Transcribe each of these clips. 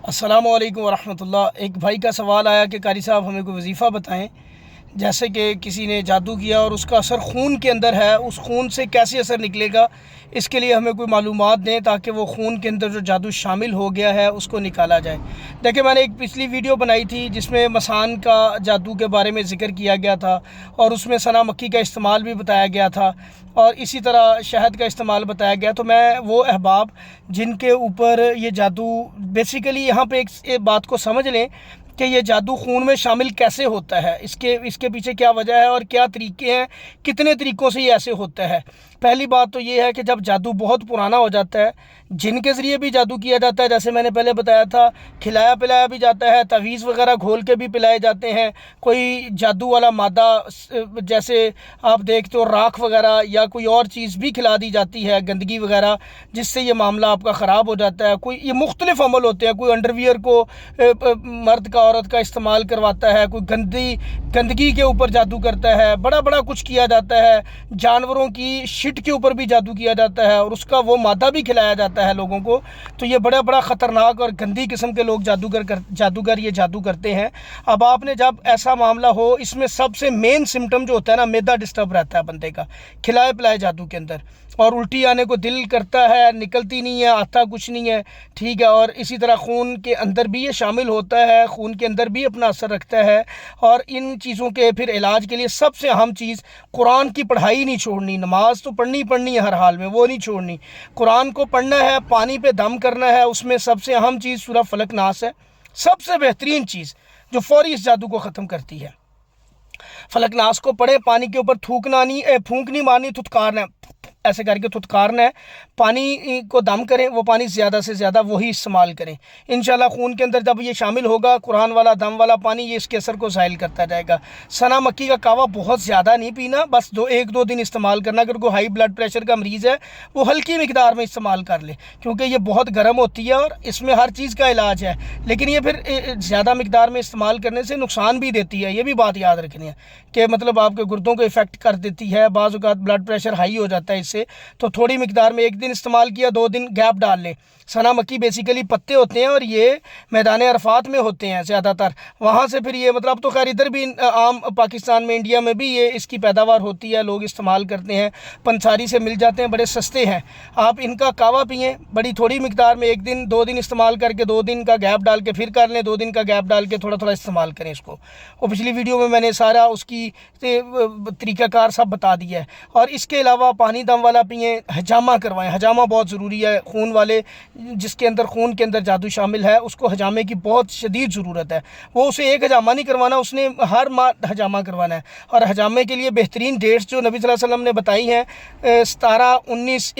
السلام علیکم ورحمۃ اللہ۔ ایک بھائی کا سوال آیا کہ قاری صاحب ہمیں کوئی وظیفہ بتائیں، جیسے کہ کسی نے جادو کیا اور اس کا اثر خون کے اندر ہے، اس خون سے کیسے اثر نکلے گا، اس کے لیے ہمیں کوئی معلومات دیں تاکہ وہ خون کے اندر جو جادو شامل ہو گیا ہے اس کو نکالا جائے۔ دیکھیں، میں نے ایک پچھلی ویڈیو بنائی تھی جس میں مسان کا جادو کے بارے میں ذکر کیا گیا تھا اور اس میں سنا مکی کا استعمال بھی بتایا گیا تھا اور اسی طرح شہد کا استعمال بتایا گیا۔ تو میں وہ احباب جن کے اوپر یہ جادو بیسیکلی یہاں پہ ایک بات کو سمجھ لیں کہ یہ جادو خون میں شامل کیسے ہوتا ہے، اس کے پیچھے کیا وجہ ہے اور کیا طریقے ہیں، کتنے طریقوں سے یہ ایسے ہوتا ہے۔ پہلی بات تو یہ ہے کہ جب جادو بہت پرانا ہو جاتا ہے، جن کے ذریعے بھی جادو کیا جاتا ہے، جیسے میں نے پہلے بتایا تھا، کھلایا پلایا بھی جاتا ہے، تعویذ وغیرہ گھول کے بھی پلائے جاتے ہیں، کوئی جادو والا مادہ جیسے آپ دیکھتے ہو راکھ وغیرہ یا کوئی اور چیز بھی کھلا دی جاتی ہے، گندگی وغیرہ، جس سے یہ معاملہ آپ کا خراب ہو جاتا ہے۔ کوئی یہ مختلف عمل ہوتے ہیں، کوئی انڈر ویئر کو مرد کا عورت کا استعمال کرواتا ہے، کوئی گندگی کے اوپر جادو کرتا ہے، بڑا کچھ کیا جاتا ہے، جانوروں کی شٹ کے اوپر بھی جادو کیا جاتا ہے اور اس کا وہ مادہ بھی کھلایا جاتا ہے لوگوں کو۔ تو یہ بڑا خطرناک اور گندی قسم کے لوگ جادوگر یہ جادو کرتے ہیں۔ اب آپ نے جب ایسا معاملہ ہو، اس میں سب سے مین سمٹم جو ہوتا ہے نا، میدا ڈسٹرب رہتا ہے بندے کا کھلائے پلائے جادو کے اندر، اور الٹی آنے کو دل کرتا ہے، نکلتی نہیں ہے، آتا کچھ نہیں ہے، ٹھیک ہے۔ اور اسی طرح خون کے اندر بھی یہ شامل ہوتا ہے، خون کے اندر بھی اپنا اثر رکھتا ہے۔ اور ان چیزوں کے پھر علاج کے لیے سب سے اہم چیز قرآن کی پڑھائی نہیں چھوڑنی، نماز تو پڑھنی ہے ہر حال میں، وہ نہیں چھوڑنی، قرآن کو پڑھنا ہے، پانی پہ دم کرنا ہے۔ اس میں سب سے اہم چیز سورہ فلق ناس ہے، سب سے بہترین چیز جو فوری اس جادو کو ختم کرتی ہے۔ فلق ناس کو پڑھیں، پانی کے اوپر پھونک نہیں مارنی، تھتکارنا ہے، ایسے کر کے تھتکارنا ہے، پانی کو دم کریں، وہ پانی زیادہ سے زیادہ وہی استعمال کریں۔ انشاءاللہ خون کے اندر جب یہ شامل ہوگا، قرآن والا دم والا پانی، یہ اس کے اثر کو زائل کرتا جائے گا۔ سنا مکی کا کعوہ بہت زیادہ نہیں پینا، بس ایک دو دن استعمال کرنا۔ اگر کوئی ہائی بلڈ پریشر کا مریض ہے وہ ہلکی مقدار میں استعمال کر لے، کیونکہ یہ بہت گرم ہوتی ہے اور اس میں ہر چیز کا علاج ہے، لیکن یہ پھر زیادہ مقدار میں استعمال کرنے سے نقصان بھی دیتی ہے۔ یہ بھی بات یاد رکھنی ہے کہ مطلب آپ کے گردوں کو افیکٹ کر دیتی ہے، بعض اوقات بلڈ پریشر ہائی ہو جاتا ہے اس سے۔ تو تھوڑی مقدار میں ایک دن استعمال کیا، 2 دن گیپ ڈال لیں۔ سنا مکی بیسیکلی پتے ہوتے ہیں اور یہ میدان عرفات میں ہوتے ہیں زیادہ تر، وہاں سے پھر یہ مطلب تو خیر ادھر بھی عام پاکستان میں، انڈیا میں بھی یہ اس کی پیداوار ہوتی ہے، لوگ استعمال کرتے ہیں، پنساری سے مل جاتے ہیں، بڑے سستے ہیں۔ آپ ان کا کعوہ پئیں بڑی تھوڑی مقدار میں، 1 دن 2 دن استعمال کر کے 2 دن کا گیپ ڈال کے پھر کر لیں، 2 دن کا گیپ ڈال کے تھوڑا استعمال کریں اس کو۔ اور پچھلی ویڈیو میں نے سارا اس کی طریقہ کار سب بتا دیا ہے۔ اور اس کے علاوہ پانی دم والا پئیں، حجامہ کروائیں، حجامہ بہت ضروری ہے۔ خون والے جس کے اندر خون کے اندر جادو شامل ہے، اس کو حجامے کی بہت شدید ضرورت ہے۔ وہ اسے ایک حجامہ نہیں کروانا، اس نے ہر ماہ حجامہ کروانا ہے۔ اور حجامے کے لیے بہترین ڈیٹس جو نبی صلی اللہ علیہ وسلم نے بتائی ہیں، 17، 19،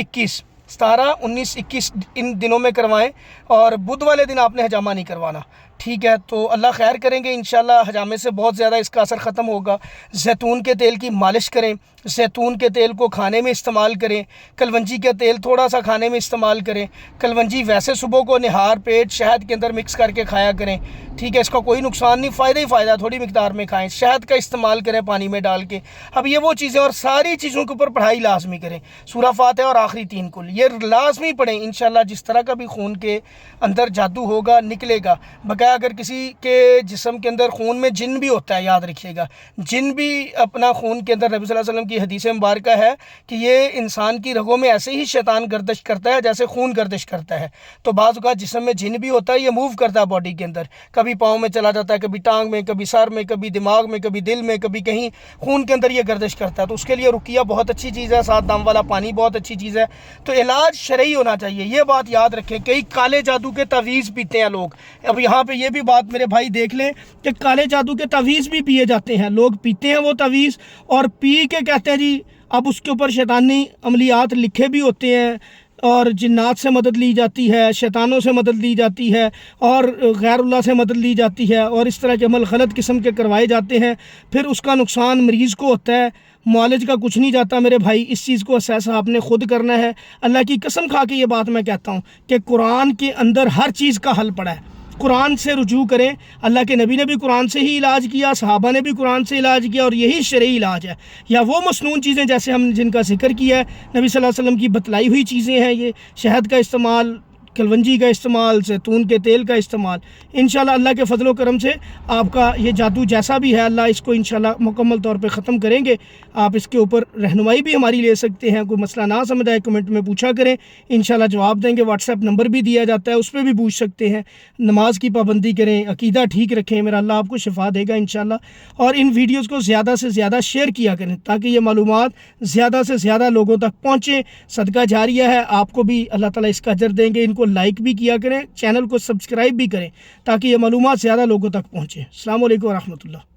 21 ان دنوں میں کروائیں، اور بدھ والے دن آپ نے حجامہ نہیں کروانا، ٹھیک ہے۔ تو اللہ خیر کریں گے، انشاءاللہ حجامے سے بہت زیادہ اس کا اثر ختم ہوگا۔ زیتون کے تیل کی مالش کریں، زیتون کے تیل کو کھانے میں استعمال کریں، کلونجی کا تیل تھوڑا سا کھانے میں استعمال کریں۔ کلونجی ویسے صبح کو نہار پیٹ شہد کے اندر مکس کر کے کھایا کریں، ٹھیک ہے، اس کا کوئی نقصان نہیں، فائدہ ہی فائدہ، تھوڑی مقدار میں کھائیں۔ شہد کا استعمال کریں پانی میں ڈال کے۔ اب یہ وہ چیزیں، اور ساری چیزوں کے اوپر پڑھائی لازمی کریں، سورہ فاتحہ اور آخری 3 کل یہ لازمی پڑھیں۔ انشاءاللہ جس طرح کا بھی خون کے اندر جادو ہوگا نکلے گا۔ بقایا اگر کسی کے جسم کے اندر خون میں جن بھی ہوتا ہے، یاد رکھیے گا، جن بھی اپنا خون کے اندر، نبی صلی اللہ علیہ وسلم کی حدیث مبارکہ ہے کہ یہ انسان کی رگوں میں ایسے ہی شیطان گردش کرتا ہے جیسے خون گردش کرتا ہے۔ تو بعض اوقات جسم میں جن بھی ہوتا ہے، یہ موو کرتا ہے باڈی کے اندر، کبھی پاؤں میں چلا جاتا ہے، کبھی ٹانگ میں، کبھی سر میں، کبھی دماغ میں، کبھی دل میں، کبھی کہیں خون کے اندر یہ گردش کرتا ہے۔ تو اس کے لیے رقیہ بہت اچھی چیز ہے، ساتھ دم والا پانی بہت اچھی چیز ہے۔ تو علاج شرعی ہونا چاہیے، یہ بات یاد رکھیں۔ کئی کالے جادو کے تعویذ پیتے ہیں لوگ۔ اب یہاں پہ یہ بھی بات میرے بھائی دیکھ لیں کہ کالے جادو کے تعویذ بھی پیے جاتے ہیں، لوگ پیتے ہیں وہ تعویذ، اور پی کے کہتے ہیں جی اب اس کے اوپر شیطانی عملیات لکھے بھی ہوتے ہیں، اور جنات سے مدد لی جاتی ہے، شیطانوں سے مدد لی جاتی ہے، اور غیر اللہ سے مدد لی جاتی ہے، اور اس طرح کے عمل غلط قسم کے کروائے جاتے ہیں۔ پھر اس کا نقصان مریض کو ہوتا ہے، معالج کا کچھ نہیں جاتا۔ میرے بھائی اس چیز کو اسیس آپ نے خود کرنا ہے۔ اللہ کی قسم کھا کے یہ بات میں کہتا ہوں کہ قرآن کے اندر ہر چیز کا حل پڑا ہے، قرآن سے رجوع کریں۔ اللہ کے نبی نے بھی قرآن سے ہی علاج کیا، صحابہ نے بھی قرآن سے علاج کیا، اور یہی شرعی علاج ہے۔ یا وہ مسنون چیزیں جیسے ہم جن کا ذکر کیا ہے، نبی صلی اللہ علیہ وسلم کی بتلائی ہوئی چیزیں ہیں، یہ شہد کا استعمال، کلونجی کا استعمال، زیتون کے تیل کا استعمال، انشاءاللہ اللہ کے فضل و کرم سے آپ کا یہ جادو جیسا بھی ہے اللہ اس کو انشاءاللہ مکمل طور پہ ختم کریں گے۔ آپ اس کے اوپر رہنمائی بھی ہماری لے سکتے ہیں، کوئی مسئلہ نہ سمجھ آئے کمنٹ میں پوچھا کریں، انشاءاللہ جواب دیں گے۔ واٹس ایپ نمبر بھی دیا جاتا ہے، اس پہ بھی پوچھ سکتے ہیں۔ نماز کی پابندی کریں، عقیدہ ٹھیک رکھیں، میرا اللہ آپ کو شفا دے گا انشاءاللہ۔ اور ان ویڈیوز کو زیادہ سے زیادہ شیئر کیا کریں تاکہ یہ معلومات زیادہ سے زیادہ لوگوں تک پہنچیں۔ صدقہ جاریہ ہے، آپ کو بھی اللہ تعالیٰ اس کا اجر دیں گے۔ ان کو لائک بھی کیا کریں، چینل کو سبسکرائب بھی کریں تاکہ یہ معلومات زیادہ لوگوں تک پہنچیں۔ السلام علیکم ورحمۃ اللہ۔